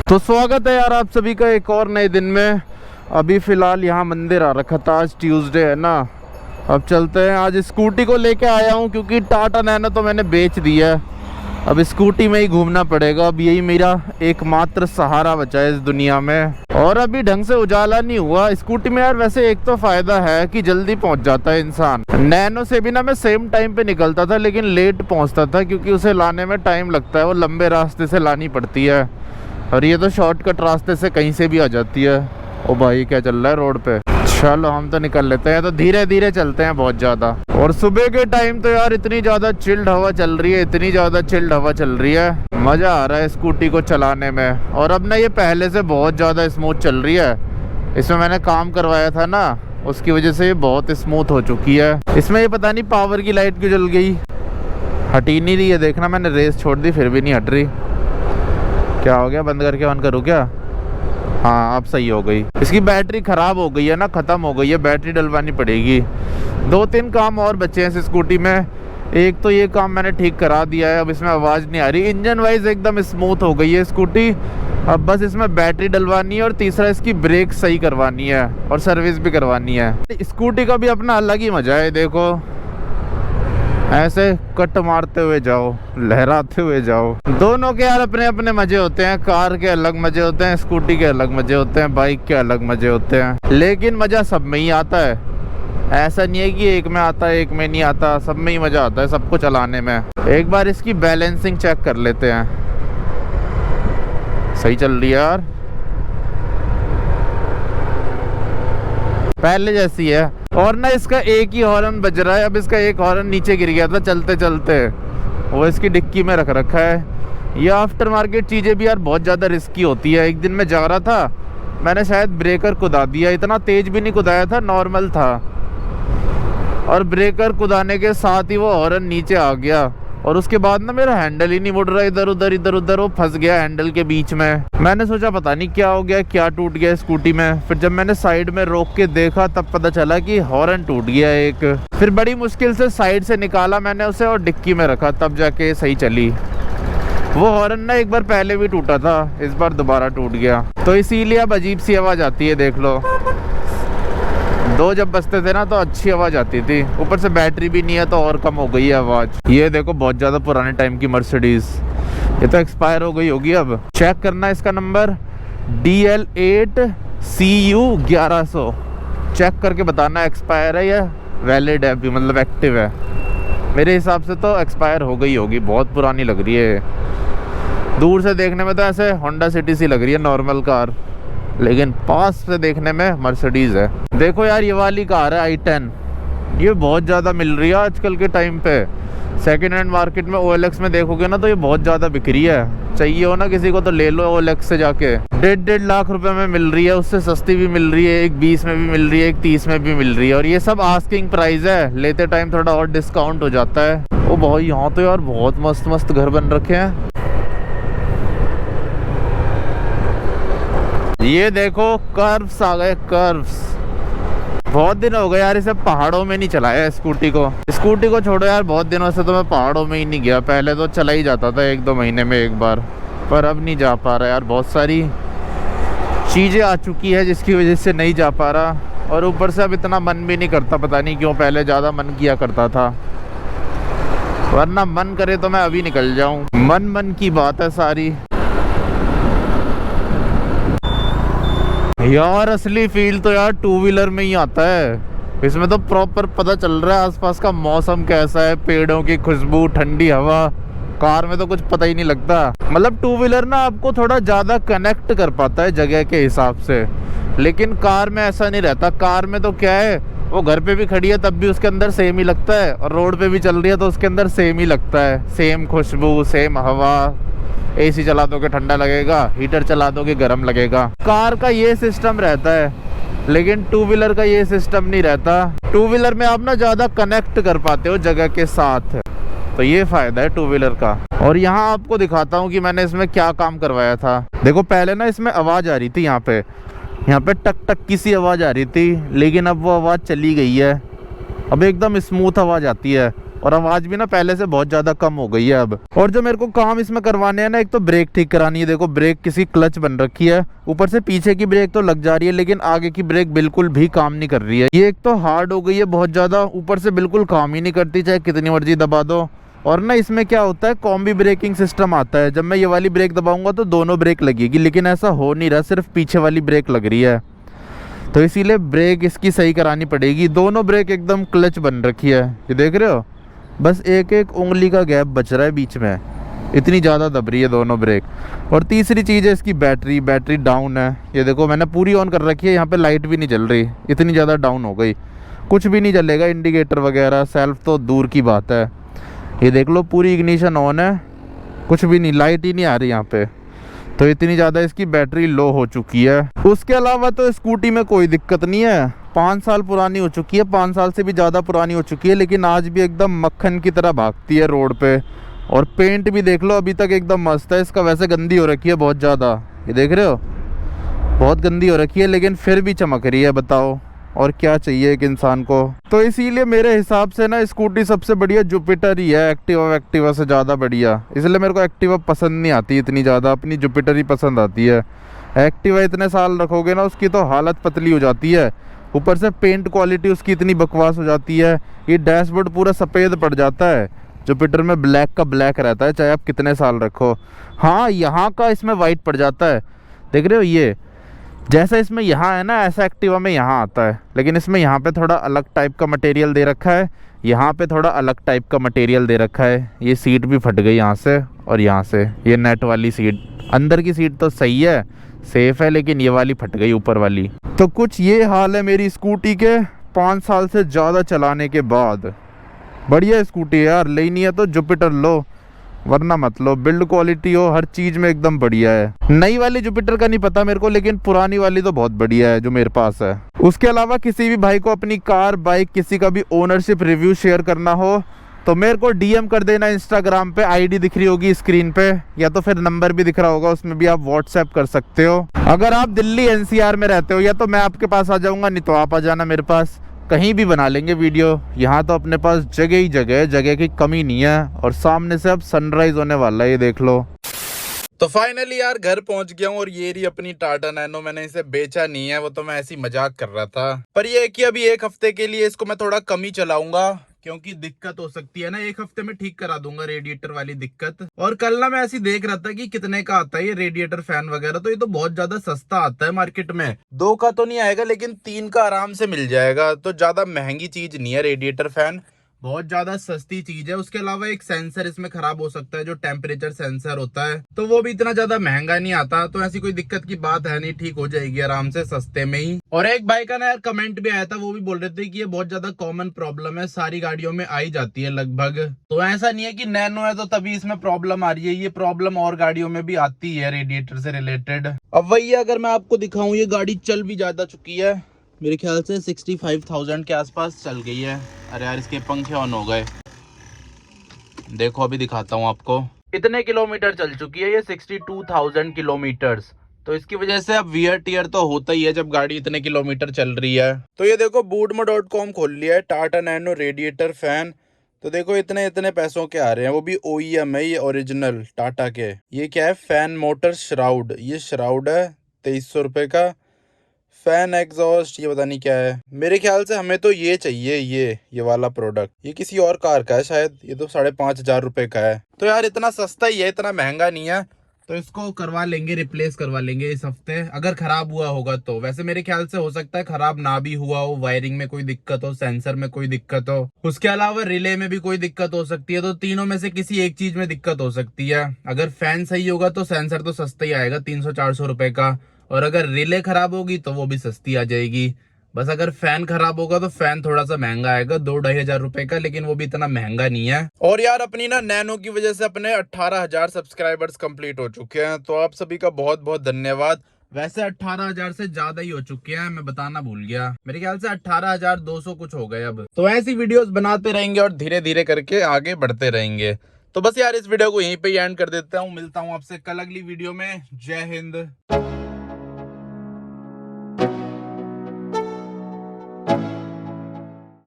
तो स्वागत है यार आप सभी का एक और नए दिन में। अभी फ़िलहाल यहाँ मंदिर आ रखा था, आज ट्यूसडे है ना। अब चलते हैं। आज स्कूटी को लेके आया हूँ क्योंकि टाटा नैनो तो मैंने बेच दी है। अब स्कूटी में ही घूमना पड़ेगा। अब यही मेरा एकमात्र सहारा बचा है इस दुनिया में। और अभी ढंग से उजाला नहीं हुआ स्कूटी में यार। वैसे एक तो फ़ायदा है कि जल्दी पहुँच जाता है इंसान। नैनो से भी ना मैं सेम टाइम पे निकलता था लेकिन लेट पहुँचता था क्योंकि उसे लाने में टाइम लगता है। वो लंबे रास्ते से लानी पड़ती है और ये तो शॉर्टकट रास्ते से कहीं से भी आ जाती है। ओ भाई क्या चल रहा है रोड पे। चलो हम तो निकल लेते हैं। तो धीरे धीरे चलते हैं बहुत ज़्यादा। और सुबह के टाइम तो यार इतनी ज़्यादा चिल्ड हवा चल रही है, इतनी ज़्यादा चिल्ड हवा चल रही है, मज़ा आ रहा है स्कूटी को चलाने में। और अब ना ये पहले से बहुत ज़्यादा स्मूथ चल रही है। इसमें मैंने काम करवाया था ना, उसकी वजह से ये बहुत स्मूथ हो चुकी है। इसमें ये पता नहीं पावर की लाइट क्यों जल गई, हट ही नहीं रही है। देखना मैंने रेस छोड़ दी फिर भी नहीं हट रही। क्या हो गया, बंद करके ऑन करूँ क्या? हाँ अब सही हो गई। इसकी बैटरी ख़राब हो गई है ना, ख़त्म हो गई है, बैटरी डलवानी पड़ेगी। 2-3 काम और बचे हैं इस स्कूटी में। एक तो ये काम मैंने ठीक करा दिया है, अब इसमें आवाज़ नहीं आ रही। इंजन वाइज एकदम स्मूथ हो गई है स्कूटी। अब बस इसमें बैटरी डलवानी है और तीसरा इसकी ब्रेक सही करवानी है और सर्विस भी करवानी है। स्कूटी का भी अपना अलग ही मज़ा है। देखो ऐसे कट मारते हुए जाओ, लहराते हुए जाओ। दोनों के यार अपने अपने मजे होते हैं। कार के अलग मजे होते हैं, स्कूटी के अलग मजे होते हैं, बाइक के अलग मजे होते हैं। लेकिन मज़ा सब में ही आता है। ऐसा नहीं है कि एक में आता है एक में नहीं आता, सब में ही मज़ा आता है सबको चलाने में। एक बार इसकी बैलेंसिंग चेक कर लेते हैं। सही चल रही है यार, पहले जैसी है। और ना इसका एक ही हॉर्न बज रहा है। अब इसका एक हॉर्न नीचे गिर गया था चलते चलते, वो इसकी डिक्की में रख रखा है। ये आफ्टर मार्केट चीज़ें भी यार बहुत ज़्यादा रिस्की होती है। एक दिन मैं जा रहा था, मैंने शायद ब्रेकर कुदा दिया। इतना तेज़ भी नहीं कुदाया था, नॉर्मल था। और ब्रेकर कुदाने के साथ ही वो हॉर्न नीचे आ गया और उसके बाद ना मेरा हैंडल ही नहीं मुड़ रहा, इधर उधर वो फंस गया हैंडल के बीच में। मैंने सोचा पता नहीं क्या हो गया, क्या टूट गया स्कूटी में। फिर जब मैंने साइड में रोक के देखा तब पता चला कि हॉर्न टूट गया एक। फिर बड़ी मुश्किल से साइड से निकाला मैंने उसे और डिक्की में रखा, तब जाके सही चली। वो हॉर्न ना एक बार पहले भी टूटा था, इस बार दोबारा टूट गया। तो इसीलिए अब अजीब सी आवाज़ आती है। देख लो, 2 जब बजते थे ना तो अच्छी आवाज़ आती थी। ऊपर से बैटरी भी नहीं है तो और कम हो गई है आवाज़। ये देखो बहुत ज़्यादा पुराने टाइम की मर्सिडीज़, ये तो एक्सपायर हो गई होगी। अब चेक करना इसका नंबर DL8CU 1100। चेक करके बताना एक्सपायर है या वैलिड है अभी, मतलब एक्टिव है। मेरे हिसाब से तो एक्सपायर हो गई होगी, बहुत पुरानी लग रही है। दूर से देखने में तो ऐसे होंडा सिटी सी लग रही है, नॉर्मल कार, लेकिन पास से देखने में मर्सिडीज़ है। देखो यार ये वाली कार है i10, ये बहुत ज़्यादा मिल रही है आजकल के टाइम पे। सेकेंड हैंड मार्केट में OLX में देखोगे ना तो ये बहुत ज़्यादा बिक रही है। चाहिए हो ना किसी को तो ले लो OLX से जाके। 1.5 लाख रुपए में मिल रही है, उससे सस्ती भी मिल रही है, एक 20 में भी मिल रही है, एक 30 में भी मिल रही है। और ये सब आस्किंग प्राइस है, लेते टाइम थोड़ा और डिस्काउंट हो जाता है। ओ भाई यहाँ तो यार बहुत मस्त मस्त घर बन रखे हैं। ये देखो कर्व्स आ गए, कर्व्स। बहुत दिन हो गए यार इसे पहाड़ों में नहीं चलाया स्कूटी को। स्कूटी को छोड़ो यार, बहुत दिनों से तो मैं पहाड़ों में ही नहीं गया। पहले तो चला ही जाता था 1-2 महीने में एक बार, पर अब नहीं जा पा रहा यार। बहुत सारी चीज़ें आ चुकी है जिसकी वजह से नहीं जा पा रहा। और ऊपर से अब इतना मन भी नहीं करता, पता नहीं क्यों। पहले ज़्यादा मन किया करता था, वरना मन करे तो मैं अभी निकल जाऊँ। मन की बात है सारी। यार असली फील तो यार 2 व्हीलर में ही आता है। इसमें तो प्रॉपर पता चल रहा है आसपास का मौसम कैसा है, पेड़ों की खुशबू, ठंडी हवा। कार में तो कुछ पता ही नहीं लगता। मतलब 2 व्हीलर ना आपको थोड़ा ज़्यादा कनेक्ट कर पाता है जगह के हिसाब से, लेकिन कार में ऐसा नहीं रहता। कार में तो क्या है, वो घर पे भी खड़ी है तब भी उसके अंदर सेम ही लगता है, और रोड पे भी चल रही है तो उसके अंदर सेम ही लगता है। सेम खुशबू, सेम हवा। AC चला दोगे ठंडा लगेगा, हीटर चला दोगे गर्म लगेगा। कार का ये सिस्टम रहता है, लेकिन 2 व्हीलर का ये सिस्टम नहीं रहता। 2 व्हीलर में आप ना ज़्यादा कनेक्ट कर पाते हो जगह के साथ, तो ये फ़ायदा है 2 व्हीलर का। और यहाँ आपको दिखाता हूँ कि मैंने इसमें क्या काम करवाया था। देखो पहले ना इसमें आवाज़ आ रही थी, यहाँ पे टक टक की सी आवाज़ आ रही थी, लेकिन अब वो आवाज़ चली गई है। अब एकदम स्मूथ आवाज़ आती है। और आवाज भी ना पहले से बहुत ज्यादा कम हो गई है अब। और जो मेरे को काम इसमें करवाने हैं ना, एक तो ब्रेक ठीक करानी है, देखो ब्रेक किसी क्लच बन रखी है, ऊपर से पीछे की ब्रेक तो लग जा रही है लेकिन आगे की ब्रेक बिल्कुल भी काम नहीं कर रही है। ये एक तो हार्ड हो गई है बहुत ज्यादा, ऊपर से बिल्कुल काम ही नहीं करती चाहे कितनी मर्जी दबा दो। और ना इसमें क्या होता है, कॉम्बी ब्रेकिंग सिस्टम आता है, जब मैं ये वाली ब्रेक दबाऊंगा तो दोनों ब्रेक लगेगी, लेकिन ऐसा हो नहीं रहा, सिर्फ पीछे वाली ब्रेक लग रही है। तो इसीलिए ब्रेक इसकी सही करानी पड़ेगी। दोनों ब्रेक एकदम क्लच बन रखी है, ये देख रहे हो, बस एक एक उंगली का गैप बच रहा है बीच में, इतनी ज़्यादा दब रही है दोनों ब्रेक। और तीसरी चीज़ है इसकी बैटरी डाउन है, ये देखो मैंने पूरी ऑन कर रखी है, यहाँ पे लाइट भी नहीं जल रही, इतनी ज़्यादा डाउन हो गई, कुछ भी नहीं जलेगा, इंडिकेटर वगैरह सेल्फ तो दूर की बात है। ये देख लो पूरी इग्निशन ऑन है, कुछ भी नहीं, लाइट ही नहीं आ रही यहाँ पे। तो इतनी ज़्यादा इसकी बैटरी लो हो चुकी है। उसके अलावा तो स्कूटी में कोई दिक्कत नहीं है, 5 साल पुरानी हो चुकी है, 5 साल से भी ज़्यादा पुरानी हो चुकी है, लेकिन आज भी एकदम मक्खन की तरह भागती है रोड पे। और पेंट भी देख लो अभी तक एकदम मस्त है इसका, वैसे गंदी हो रखी है बहुत ज़्यादा, ये देख रहे हो बहुत गंदी हो रखी है, लेकिन फिर भी चमक रही है। बताओ और क्या चाहिए एक इंसान को। तो इसीलिए मेरे हिसाब से ना स्कूटी सबसे बढ़िया जुपिटर ही है, एक्टिवा से ज़्यादा बढ़िया। इसलिए मेरे को एक्टिवा पसंद नहीं आती इतनी ज़्यादा, अपनी जुपिटर ही पसंद आती है। एक्टिवा इतने साल रखोगे ना उसकी तो हालत पतली हो जाती है, ऊपर से पेंट क्वालिटी उसकी इतनी बकवास हो जाती है, ये डैशबोर्ड पूरा सफ़ेद पड़ जाता है। जुपिटर में ब्लैक का ब्लैक रहता है चाहे आप कितने साल रखो। हाँ यहाँ का इसमें वाइट पड़ जाता है, देख रहे हो, ये जैसा इसमें यहाँ है ना ऐसा एक्टिवा में यहाँ आता है, लेकिन इसमें यहाँ पे थोड़ा अलग टाइप का मटेरियल दे रखा है, यहाँ पे थोड़ा अलग टाइप का मटेरियल दे रखा है। ये सीट भी फट गई यहाँ से और यहाँ से, ये नेट वाली सीट, अंदर की सीट तो सही है सेफ है, लेकिन ये वाली फट गई ऊपर वाली। तो कुछ ये हाल है मेरी स्कूटी के 5 साल से ज़्यादा चलाने के बाद। बढ़िया स्कूटी है यार, लेनी है तो जुपिटर लो वरना मत लो, बिल्ड क्वालिटी हो हर चीज में एकदम बढ़िया है। नई वाली जुपिटर का नहीं पता मेरे को, लेकिन पुरानी वाली तो बहुत बढ़िया है जो मेरे पास है। उसके अलावा किसी भी भाई को अपनी कार बाइक किसी का भी ओनरशिप रिव्यू शेयर करना हो तो मेरे को डीएम कर देना इंस्टाग्राम पे, आईडी दिख रही होगी स्क्रीन पे, या तो फिर नंबर भी दिख रहा होगा, उसमें भी आप व्हाट्सएप कर सकते हो। अगर आप दिल्ली एनसीआर में रहते हो या तो मैं आपके पास आ जाऊंगा, नहीं तो आप आ जाना मेरे पास, कहीं भी बना लेंगे वीडियो। यहाँ तो अपने पास जगह ही जगह की कमी नहीं है। और सामने से अब सनराइज होने वाला है, ये देख लो। तो फाइनली यार घर पहुंच गया हूँ और ये रही अपनी टाटा नैनो। मैंने इसे बेचा नहीं है, वो तो मैं ऐसी मजाक कर रहा था, पर ये है कि अभी 1 हफ्ते के लिए इसको मैं थोड़ा कम ही चलाऊंगा क्योंकि दिक्कत हो सकती है ना, 1 हफ्ते में ठीक करा दूंगा रेडिएटर वाली दिक्कत। और कल ना मैं ऐसी देख रहा था कि कितने का आता है ये रेडिएटर फैन वगैरह, तो ये तो बहुत ज्यादा सस्ता आता है मार्केट में। 2 का तो नहीं आएगा लेकिन 3 का आराम से मिल जाएगा, तो ज्यादा महंगी चीज नहीं है रेडिएटर फैन, बहुत ज्यादा सस्ती चीज है। उसके अलावा एक सेंसर इसमें खराब हो सकता है जो टेम्परेचर सेंसर होता है, तो वो भी इतना ज्यादा महंगा नहीं आता, तो ऐसी कोई दिक्कत की बात है नहीं, ठीक हो जाएगी आराम से सस्ते में ही। और एक भाई का ना यार कमेंट भी आया था, वो भी बोल रहे थे कि ये बहुत ज्यादा कॉमन प्रॉब्लम है, सारी गाड़ियों में आई जाती है लगभग, तो ऐसा नहीं है कि नैनो है तो तभी इसमें प्रॉब्लम आ रही है, ये प्रॉब्लम और गाड़ियों में भी आती है रेडिएटर से रिलेटेड। अब वही अगर मैं आपको दिखाऊं, ये गाड़ी चल भी ज्यादा चुकी है, मेरे ख्याल से 65,000 के आसपास चल गई है। अरे यार इसके पंखे ऑन हो गए, देखो अभी दिखाता हूँ आपको, इतने किलोमीटर चल चुकी है ये, 62,000 किलोमीटर्स। तो इसकी वजह से अब वियर टीयर तो होता ही है जब गाड़ी इतने किलोमीटर चल रही है। तो ये देखो bootmo.com खोल लिया है, टाटा नैनो रेडिएटर फैन, तो देखो इतने पैसों के आ रहे हैं, वो भी OEM है, ये ओरिजिनल टाटा के। ये क्या है, फैन मोटर श्राउड, ये श्राउड है 2300 रुपये का। फैन एग्जॉस्ट ये पता नहीं क्या है, मेरे ख्याल से हमें तो ये चाहिए, ये वाला प्रोडक्ट, ये किसी और कार का है शायद, ये तो 5,500 रुपये का है। तो यार इतना सस्ता ही है, इतना महंगा नहीं है, तो इसको करवा लेंगे, रिप्लेस करवा लेंगे इस हफ्ते, अगर खराब हुआ होगा तो। वैसे मेरे ख्याल से हो सकता है खराब ना भी हुआ हो, वायरिंग में कोई दिक्कत हो, सेंसर में कोई दिक्कत हो, उसके अलावा रिले में भी कोई दिक्कत हो सकती है, तो तीनों में से किसी एक चीज में दिक्कत हो सकती है। अगर फैन सही होगा तो सेंसर तो सस्ता ही आएगा 300-400 रुपए का, और अगर रिले खराब होगी तो वो भी सस्ती आ जाएगी। बस अगर फैन खराब होगा तो फैन थोड़ा सा महंगा आएगा, 2-2,500 रुपए का, लेकिन वो भी इतना महंगा नहीं है। और यार अपनी ना नैनो की वजह से अपने 18,000 सब्सक्राइबर्स कंप्लीट हो चुके हैं, तो आप सभी का बहुत बहुत धन्यवाद। वैसे 18,000 से ज्यादा ही हो चुके हैं, मैं बताना भूल गया, मेरे ख्याल से 18,200 कुछ हो गए अब। तो ऐसी वीडियोस बनाते रहेंगे और धीरे धीरे करके आगे बढ़ते रहेंगे। तो बस यार इस वीडियो को यहीं पे एंड कर देता हूँ, मिलता हूँ आपसे कल अगली वीडियो में। जय हिंद।